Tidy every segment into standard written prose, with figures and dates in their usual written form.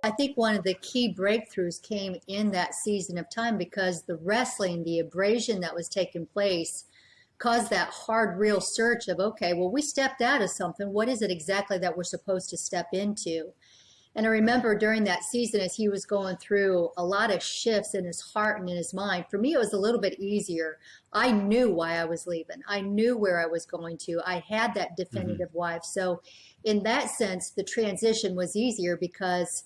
I think one of the key breakthroughs came in that season of time because the wrestling, the abrasion that was taking place, caused that hard, real search of, okay, well, we stepped out of something. What is it exactly that we're supposed to step into? And I remember during that season, as he was going through a lot of shifts in his heart and in his mind, for me, it was a little bit easier. I knew why I was leaving. I knew where I was going to. I had that definitive wife. So in that sense, the transition was easier because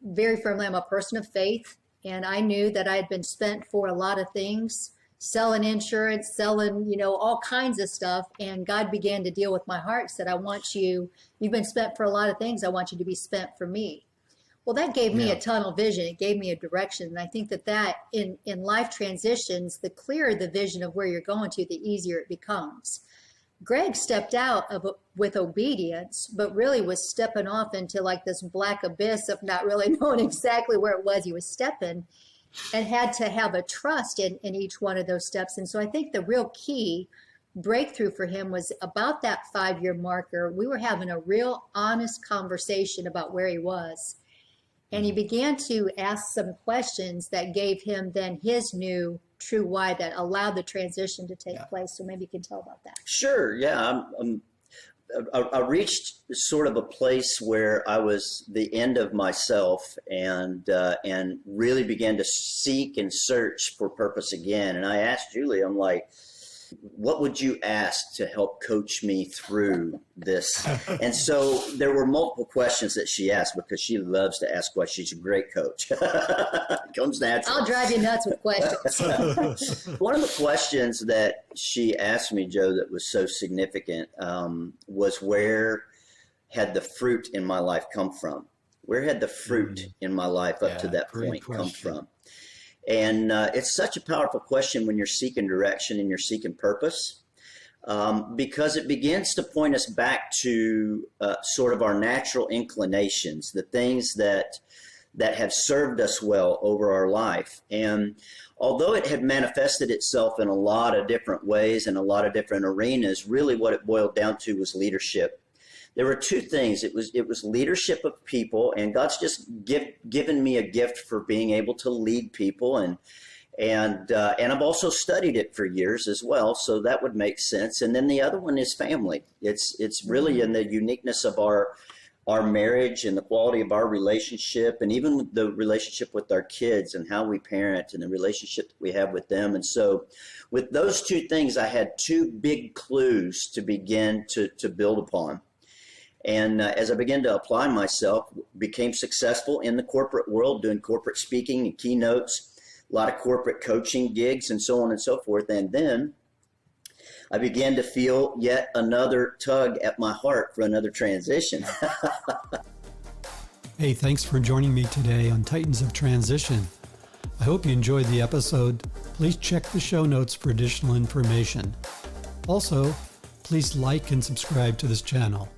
very firmly, I'm a person of faith. And I knew that I had been spent for a lot of things, selling insurance, selling, all kinds of stuff. And God began to deal with my heart, said, I want you, you've been spent for a lot of things. I want you to be spent for me. Well, that gave me a tunnel vision. It gave me a direction. And I think that in life transitions, the clearer the vision of where you're going to, the easier it becomes. Greg stepped out with obedience, but really was stepping off into like this black abyss of not really knowing exactly where it was he was stepping, and had to have a trust in each one of those steps. And so I think the real key breakthrough for him was about that 5-year marker. We were having a real honest conversation about where he was. And he began to ask some questions that gave him then his new true why that allowed the transition to take place. So maybe you can tell about that. Sure. Yeah. I reached sort of a place where I was the end of myself and really began to seek and search for purpose again. And I asked Julie, I'm like, what would you ask to help coach me through this? And so there were multiple questions that she asked because she loves to ask questions. She's a great coach. Comes natural. I'll drive you nuts with questions. One of the questions that she asked me, Joe, that was so significant was where had the fruit in my life come from? Where had the fruit in my life up to that point come from? And it's such a powerful question when you're seeking direction and you're seeking purpose, because it begins to point us back to sort of our natural inclinations, the things that have served us well over our life. And although it had manifested itself in a lot of different ways and a lot of different arenas, really what it boiled down to was leadership. There were two things. It was leadership of people, and God's just given me a gift for being able to lead people, and I've also studied it for years as well, so that would make sense. And then the other one is family. It's really in the uniqueness of our marriage and the quality of our relationship, and even the relationship with our kids and how we parent and the relationship that we have with them. And so with those two things, I had two big clues to begin to build upon. And as I began to apply myself, became successful in the corporate world, doing corporate speaking and keynotes, a lot of corporate coaching gigs and so on and so forth. And then I began to feel yet another tug at my heart for another transition. Hey, thanks for joining me today on Titans of Transition. I hope you enjoyed the episode. Please check the show notes for additional information. Also, please like and subscribe to this channel.